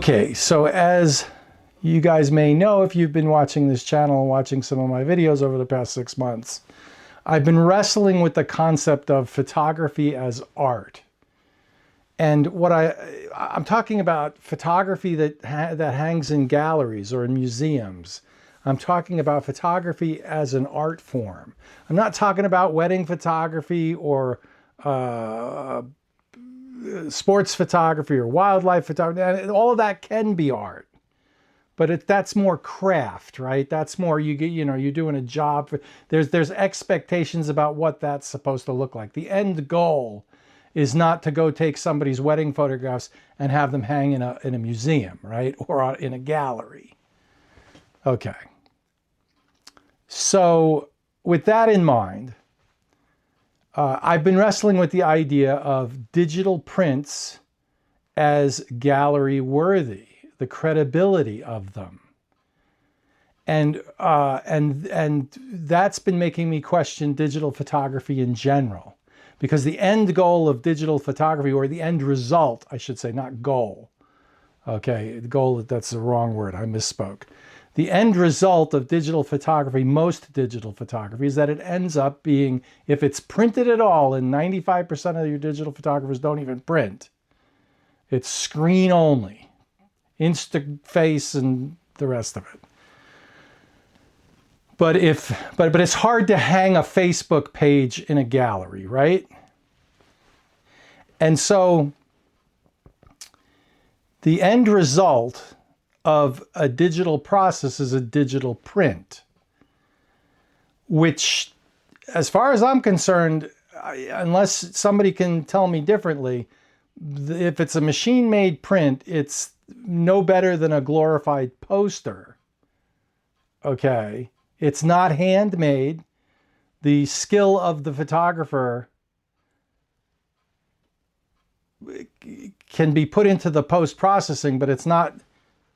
Okay, so as you guys may know, if you've been watching this channel and watching some of my videos over the past 6 months, I've been wrestling with the concept of photography as art. And what I'm talking about photography that hangs in galleries or in museums. I'm talking about photography as an art form. I'm not talking about wedding photography or sports photography or wildlife photography. All of that can be art, but that's more craft, right? That's more you're doing a job. There's expectations about what that's supposed to look like. The end goal is not to go take somebody's wedding photographs and have them hang in a museum, right? Or in a gallery. Okay. So with that in mind, I've been wrestling with the idea of digital prints as gallery worthy, the credibility of them. And that's been making me question digital photography in general. Because the end goal of digital photography, or the end result, I should say, not goal. Okay, goal, that's the wrong word, I misspoke. The end result of digital photography, most digital photography, is that it ends up being, if it's printed at all, and 95% of your digital photographers don't even print, it's screen only, Instaface and the rest of it. But it's hard to hang a Facebook page in a gallery, right? And so the end result of a digital process is a digital print, which, as far as I'm concerned, unless somebody can tell me differently, if it's a machine-made print, it's no better than a glorified poster. Okay? It's not handmade. The skill of the photographer can be put into the post-processing, but it's not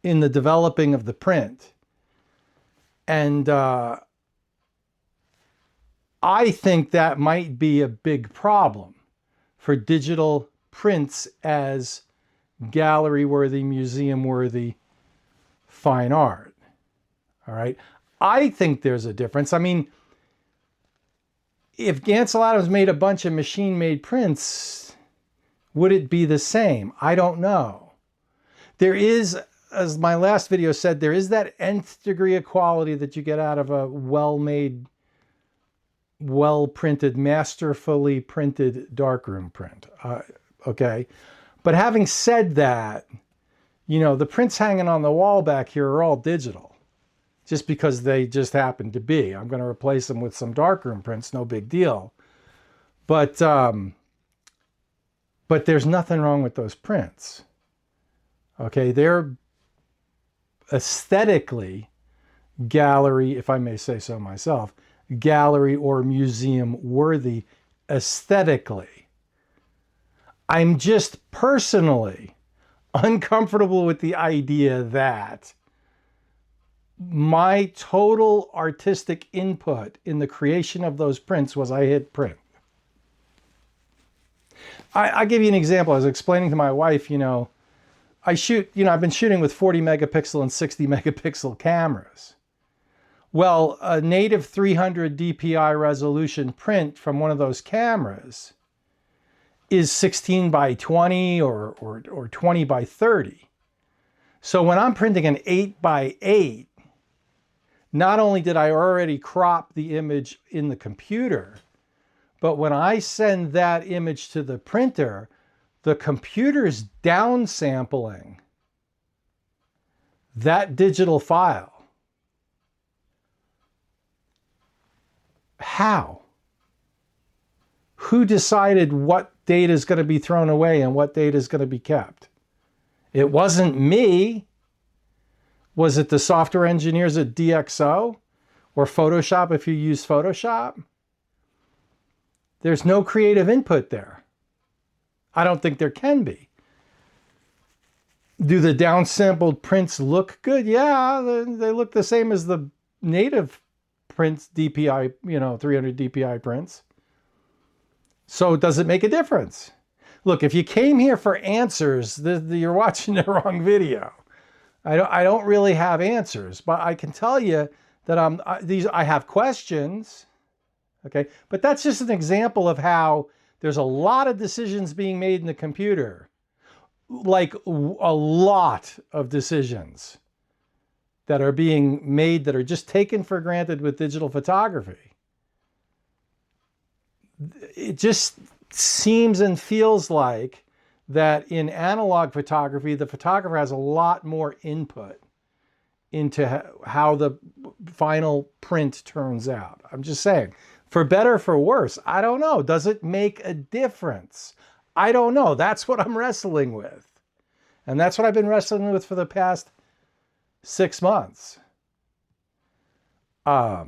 in the developing of the print. And I think that might be a big problem for digital prints as gallery-worthy, museum-worthy fine art. All right? I think there's a difference. I mean, if Ansel Adams made a bunch of machine-made prints, would it be the same? I don't know. There is, as my last video said, there is that nth degree of quality that you get out of a well-made, well-printed, masterfully printed darkroom print. Okay? But having said that, the prints hanging on the wall back here are all digital. Just because they just happen to be. I'm going to replace them with some darkroom prints, no big deal. But there's nothing wrong with those prints. Okay, they're aesthetically gallery, if I may say so myself, gallery or museum worthy aesthetically. I'm just personally uncomfortable with the idea that my total artistic input in the creation of those prints was I hit print. I'll give you an example. I was explaining to my wife, I shoot, I've been shooting with 40 megapixel and 60 megapixel cameras. Well, a native 300 DPI resolution print from one of those cameras is 16 by 20 or 20 by 30. So when I'm printing an 8 by 8, not only did I already crop the image in the computer, but when I send that image to the printer, the computer's downsampling that digital file. How? Who decided what data is going to be thrown away and what data is going to be kept? It wasn't me. Was it the software engineers at DxO or Photoshop if you use Photoshop? There's no creative input there. I don't think there can be. Do the downsampled prints look good? Yeah, they look the same as the native prints, DPI, 300 DPI prints. So does it make a difference? look, if you came here for answers, you're watching the wrong video. I don't really have answers, but I can tell you that I have questions, okay? But that's just an example of how there's a lot of decisions being made in the computer, like a lot of decisions that are being made that are just taken for granted with digital photography. It just seems and feels like that in analog photography, the photographer has a lot more input into how the final print turns out. I'm just saying, for better or for worse, I don't know. Does it make a difference? I don't know. That's what I'm wrestling with. And that's what I've been wrestling with for the past 6 months. I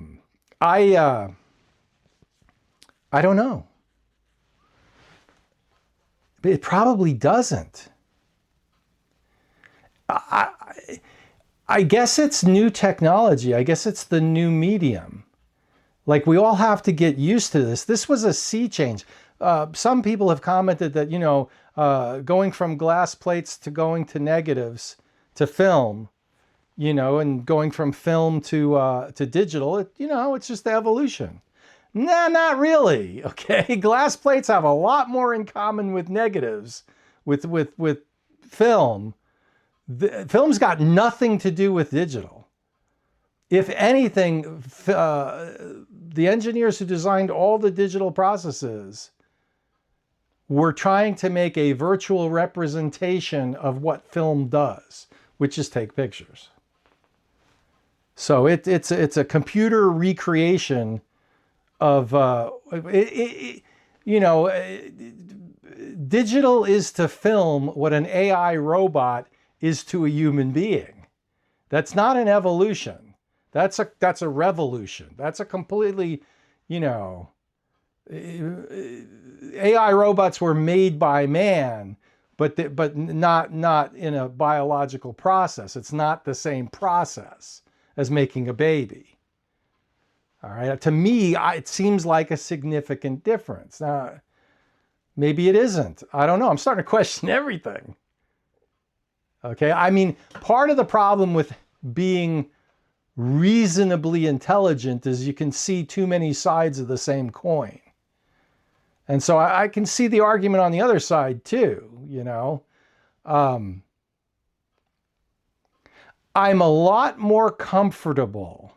don't know. It probably doesn't. I guess it's new technology. I guess it's the new medium. Like, we all have to get used to this. This was a sea change. Some people have commented that, you know, going from glass plates to going to negatives to film, you know, and going from film to digital, you know, it's just the evolution. Nah, not really. Okay, glass plates have a lot more in common with negatives, with film. Film's got nothing to do with digital. If anything, the engineers who designed all the digital processes were trying to make a virtual representation of what film does, which is take pictures. So it's a computer recreation of, you know, digital is to film what an AI robot is to a human being. That's not an evolution. That's a revolution. That's a completely, you know, AI robots were made by man, but not in a biological process. It's not the same process as making a baby. All right. To me, it seems like a significant difference. Now, maybe it isn't. I don't know. I'm starting to question everything. Okay. I mean, part of the problem with being reasonably intelligent is you can see too many sides of the same coin. And so I can see the argument on the other side too, you know. I'm a lot more comfortable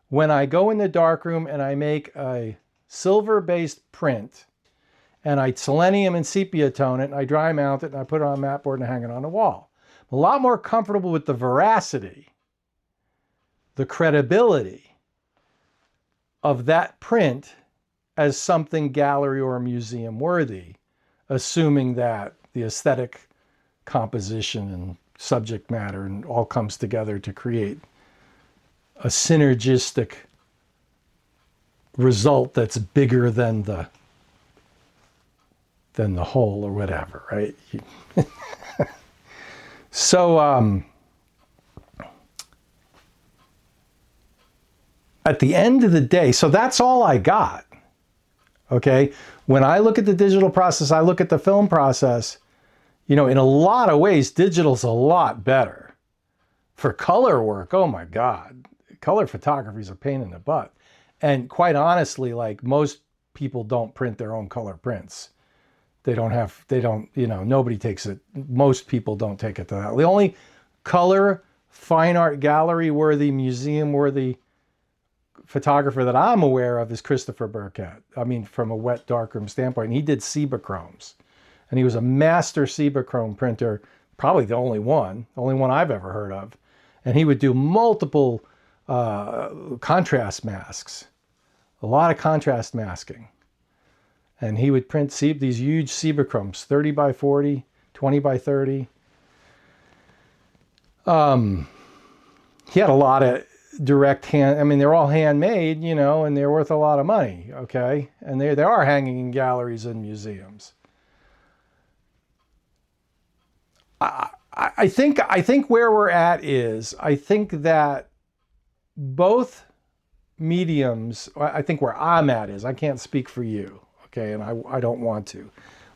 when I go in the darkroom and I make a silver-based print and I selenium and sepia tone it and I dry mount it and I put it on a mat board and hang it on the wall. I'm a lot more comfortable with the veracity, the credibility of that print as something gallery or museum worthy, assuming that the aesthetic composition and subject matter and all comes together to create a synergistic result that's bigger than the whole or whatever, right? So at the end of the day, so that's all I got. Okay, when I look at the digital process, I look at the film process, you know, in a lot of ways, digital's a lot better. For color work, oh my God, color photography is a pain in the butt. And quite honestly, like, most people don't print their own color prints. They don't, you know, nobody takes it. Most people don't take it to that. The only color, fine art gallery worthy, museum worthy photographer that I'm aware of is Christopher Burkett. I mean, from a wet darkroom standpoint, and he did Cibachromes, and he was a master Cibachrome printer, probably the only one I've ever heard of. And he would do multiple contrast masks, a lot of contrast masking. And he would print these huge Cibachromes, 30 by 40, 20 by 30. He had a lot of direct hand, I mean, they're all handmade, you know, and they're worth a lot of money, okay? And they are hanging in galleries and museums. I think where we're at is, I think that both mediums, I think where I'm at is, I can't speak for you, okay, and I don't want to.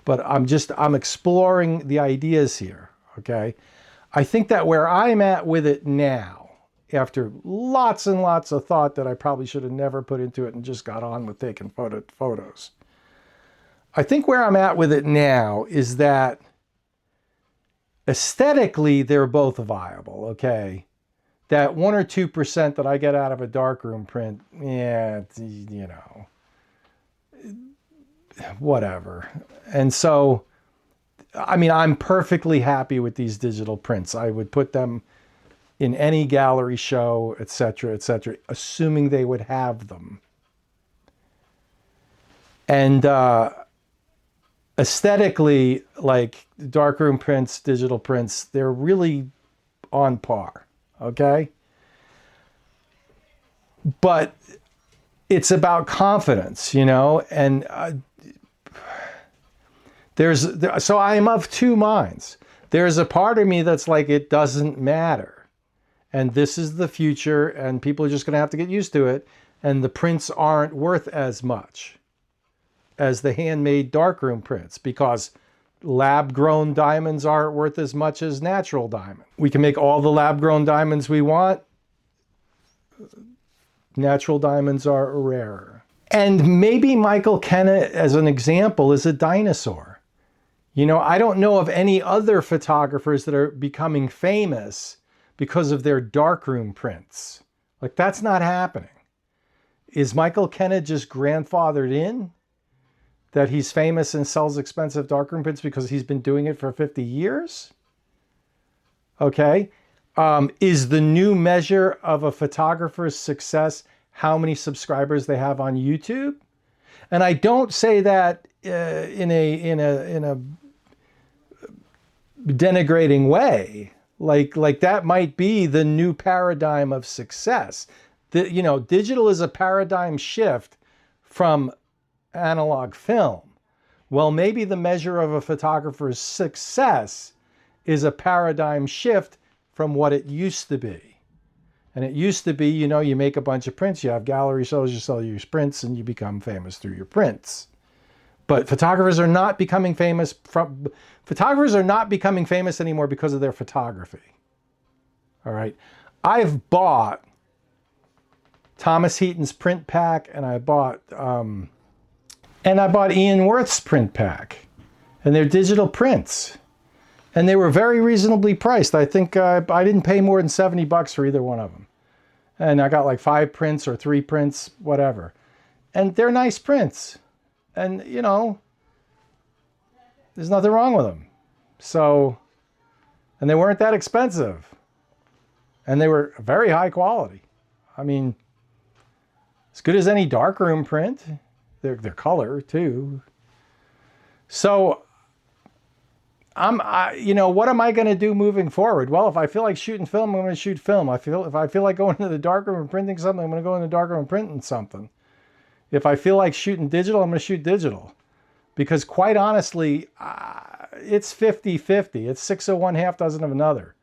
but I'm exploring the ideas here, okay? I think that where I'm at with it now, after lots and lots of thought that I probably should have never put into it and just got on with taking photos, I think where I'm at with it now is that aesthetically they're both viable, okay? That 1 or 2% that I get out of a darkroom print, yeah, you know, whatever. And so, I mean, I'm perfectly happy with these digital prints. I would put them in any gallery show, etc., assuming they would have them. And aesthetically, like darkroom prints, digital prints, they're really on par, okay? But it's about confidence, you know, and so I am of two minds. There's a part of me that's like, it doesn't matter. And this is the future, and people are just going to have to get used to it. And the prints aren't worth as much as the handmade darkroom prints, because lab-grown diamonds aren't worth as much as natural diamond. We can make all the lab-grown diamonds we want. Natural diamonds are rarer. And maybe Michael Kennett, as an example, is a dinosaur. You know, I don't know of any other photographers that are becoming famous because of their darkroom prints. Like, that's not happening. Is Michael Kennett just grandfathered in? That he's famous and sells expensive darkroom prints because he's been doing it for 50 years? Okay. Is the new measure of a photographer's success how many subscribers they have on YouTube? And I don't say that in a denigrating way. Like that might be the new paradigm of success. You know, digital is a paradigm shift from analog film. Well, maybe the measure of a photographer's success is a paradigm shift from what it used to be. And it used to be, you know, you make a bunch of prints, you have gallery shows, you sell your prints, and you become famous through your prints. But photographers are not becoming famous anymore because of their photography. All right. I've bought Thomas Heaton's print pack, and I bought Ian Worth's print pack, and they're digital prints, and they were very reasonably priced. I think I didn't pay more than $70 for either one of them, and I got like 5 prints or 3 prints, whatever, and they're nice prints, and you know, there's nothing wrong with them. So, and they weren't that expensive, and they were very high quality. I mean, as good as any darkroom print. Their color too. So you know, what am I going to do moving forward? Well, if I feel like shooting film, I'm going to shoot film. If I feel like going to the darkroom and printing something, I'm going to go in the darkroom and printing something. If I feel like shooting digital, I'm going to shoot digital. Because quite honestly, it's 50-50. It's 6 of one, half dozen of another.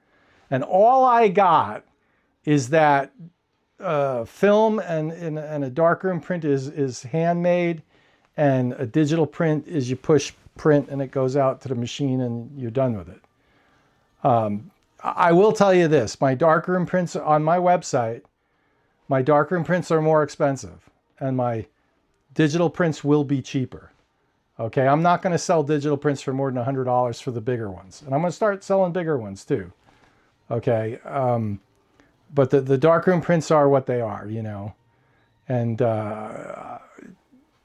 And all I got is that film and a darkroom print is handmade, and a digital print is you push print and it goes out to the machine and you're done with it. I will tell you this, my darkroom prints on my website, my darkroom prints are more expensive, and my digital prints will be cheaper. Okay, I'm not going to sell digital prints for more than $100 for the bigger ones, and I'm going to start selling bigger ones too. Okay. But the darkroom prints are what they are, you know, and,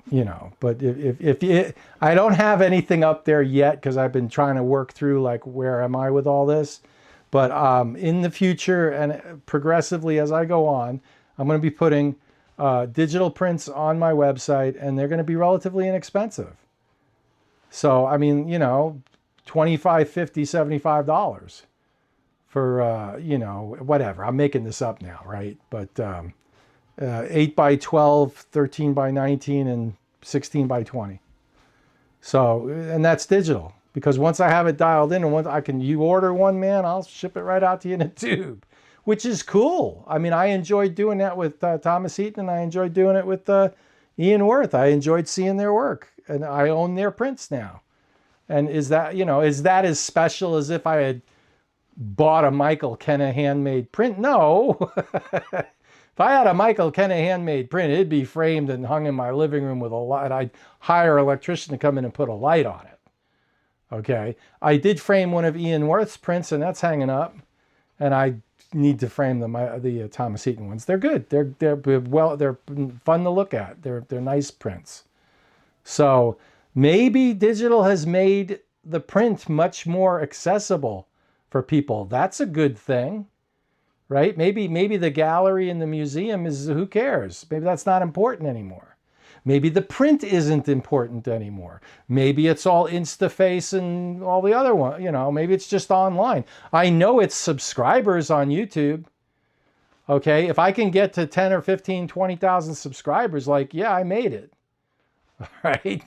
you know, but I don't have anything up there yet because I've been trying to work through, like, where am I with all this? But in the future and progressively as I go on, I'm going to be putting digital prints on my website, and they're going to be relatively inexpensive. So, I mean, you know, $25, $50, $75. For, you know, whatever. I'm making this up now, right? But 8 by 12, 13 by 19, and 16 by 20. So, and that's digital. Because once I have it dialed in, and once you order one, man, I'll ship it right out to you in a tube. Which is cool. I mean, I enjoyed doing that with Thomas Heaton, and I enjoyed doing it with Ian Worth. I enjoyed seeing their work. And I own their prints now. And is that, is that as special as if I had bought a Michael Kenna handmade print? No. If I had a Michael Kenna handmade print, it'd be framed and hung in my living room with a light. I'd hire an electrician to come in and put a light on it. Okay. I did frame one of Ian Worth's prints, and that's hanging up. And I need to frame the Thomas Heaton ones. They're good. They're fun to look at. They're nice prints. So maybe digital has made the print much more accessible for people. That's a good thing. Right? Maybe the gallery in the museum is, who cares? Maybe that's not important anymore. Maybe the print isn't important anymore. Maybe it's all Instaface and all the other one, maybe it's just online. I know it's subscribers on YouTube. Okay, if I can get to 10 or 15, 20,000 subscribers, yeah, I made it. All right.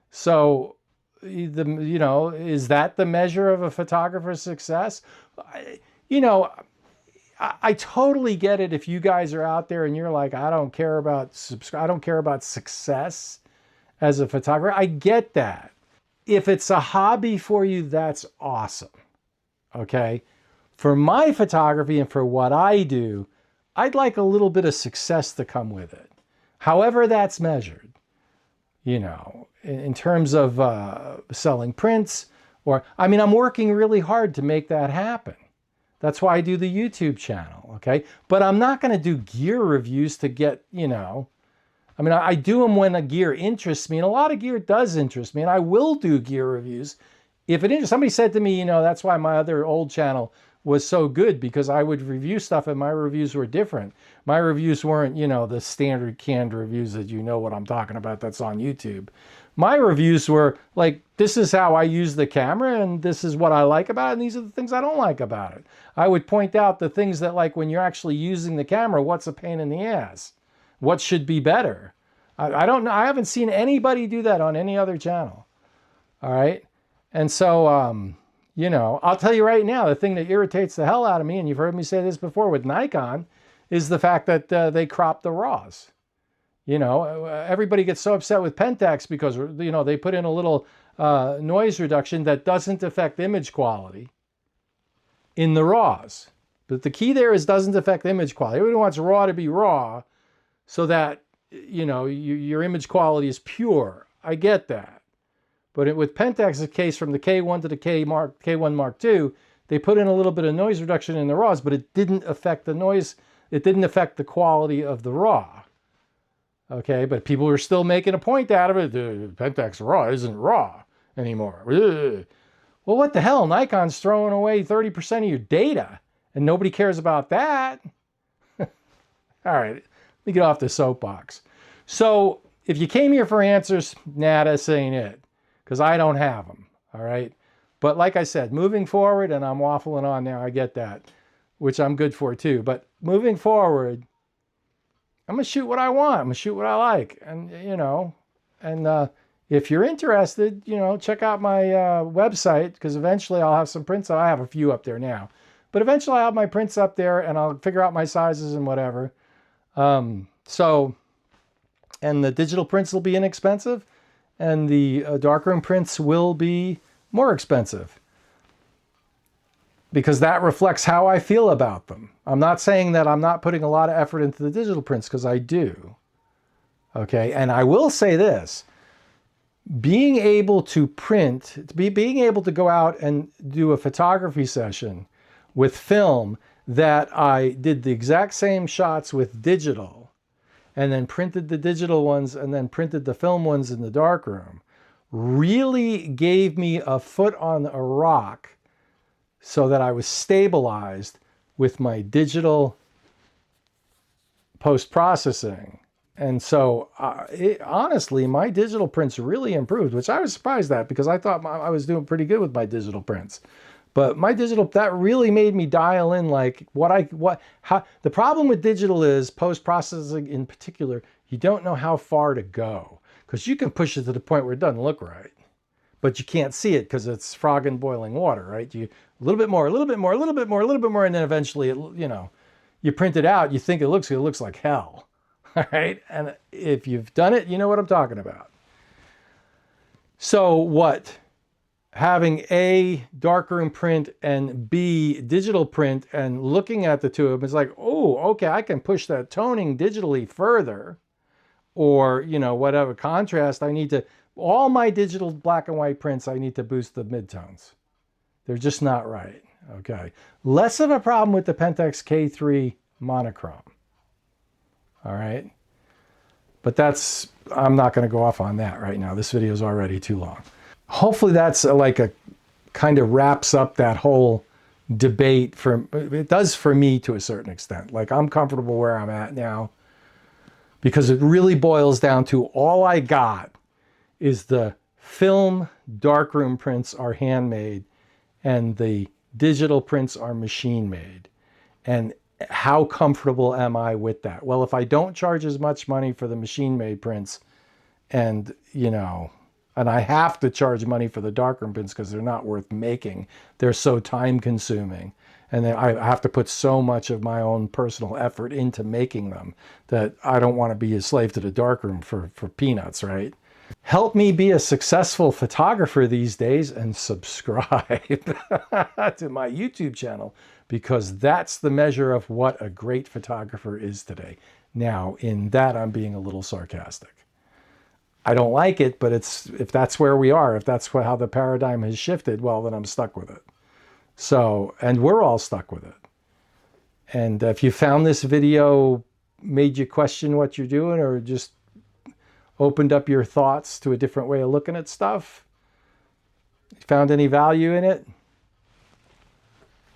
So is that the measure of a photographer's success? I totally get it if you guys are out there and you're like, I don't care about success as a photographer. I get that. If it's a hobby for you, that's awesome. Okay? For my photography and for what I do, I'd like a little bit of success to come with it. However that's measured. In terms of selling prints, I'm working really hard to make that happen. That's why I do the YouTube channel, okay? But I'm not going to do gear reviews to get, I do them when a gear interests me, and a lot of gear does interest me, and I will do gear reviews if it interests. Somebody said to me, that's why my other old channel was so good, because I would review stuff and my reviews were different. My reviews weren't, the standard canned reviews that what I'm talking about that's on YouTube. My reviews were like, this is how I use the camera and this is what I like about it and these are the things I don't like about it. I would point out the things that, like, when you're actually using the camera, what's a pain in the ass? What should be better? I don't know. I haven't seen anybody do that on any other channel. All right. And so, I'll tell you right now, the thing that irritates the hell out of me, and you've heard me say this before with Nikon, is the fact that they crop the RAWs. Everybody gets so upset with Pentax because, they put in a little noise reduction that doesn't affect image quality in the RAWs. But the key there is doesn't affect image quality. Everybody wants RAW to be RAW so that, your image quality is pure. I get that. But with Pentax's case, from the K1 to the K1 Mark II, they put in a little bit of noise reduction in the RAWs, but it didn't affect the noise. It didn't affect the quality of the RAW. Okay, but people are still making a point out of it. The Pentax RAW isn't RAW anymore. Ugh. Well, what the hell? Nikon's throwing away 30% of your data, and nobody cares about that. All right, let me get off the soapbox. So if you came here for answers, this ain't it, because I don't have them. All right, but like I said, moving forward, and I'm waffling on now, I get that, which I'm good for too. But moving forward, I'm going to shoot what I want. I'm going to shoot what I like. And, if you're interested, check out my website, because eventually I'll have some prints. I have a few up there now. But eventually I'll have my prints up there, and I'll figure out my sizes and whatever. And the digital prints will be inexpensive, and the darkroom prints will be more expensive, because that reflects how I feel about them. I'm not saying that I'm not putting a lot of effort into the digital prints, because I do. Okay, and I will say this. Being able to print, being able to go out and do a photography session with film that I did the exact same shots with digital, and then printed the digital ones and then printed the film ones in the darkroom, really gave me a foot on a rock, so that I was stabilized with my digital post-processing. And so, honestly, my digital prints really improved, which I was surprised at, because I thought I was doing pretty good with my digital prints. But my digital, that really made me dial in, like, how. The problem with digital is, post-processing in particular, you don't know how far to go, because you can push it to the point where it doesn't look right, but you can't see it because it's frog in boiling water, right? You a little bit more, a little bit more, a little bit more, a little bit more, and then eventually, you print it out. You think it looks like hell, all right? And if you've done it, you know what I'm talking about. So what having A, darkroom print, and B, digital print, and looking at the two of them, it's like, oh, okay, I can push that toning digitally further, or, you know, whatever contrast I need to, all my digital black and white prints, I need to boost the midtones. They're just not right, okay? Less of a problem with the Pentax K3 monochrome, all right? But that's, I'm not gonna go off on that right now. This video is already too long. Hopefully that's like a kind of wraps up that whole debate. It does for me to a certain extent. Like, I'm comfortable where I'm at now because it really boils down to all I got is the film darkroom prints are handmade and the digital prints are machine made. And how comfortable am I with that? Well, if I don't charge as much money for the machine made prints, and, you know, and I have to charge money for the darkroom prints because they're not worth making. They're so time consuming. And then I have to put so much of my own personal effort into making them that I don't want to be a slave to the darkroom for peanuts, right? Help me be a successful photographer these days and subscribe to my YouTube channel, because that's the measure of what a great photographer is today. Now, in that, I'm being a little sarcastic. I don't like it, but if that's where we are, if that's how the paradigm has shifted, well, then I'm stuck with it. So, and we're all stuck with it. And if you found this video made you question what you're doing, or just opened up your thoughts to a different way of looking at stuff, found any value in it,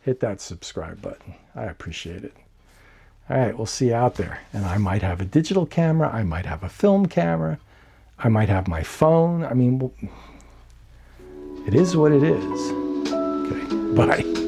hit that subscribe button. I appreciate it. All right, we'll see you out there. And I might have a digital camera. I might have a film camera. I might have my phone. I mean, it is what it is. Okay, bye.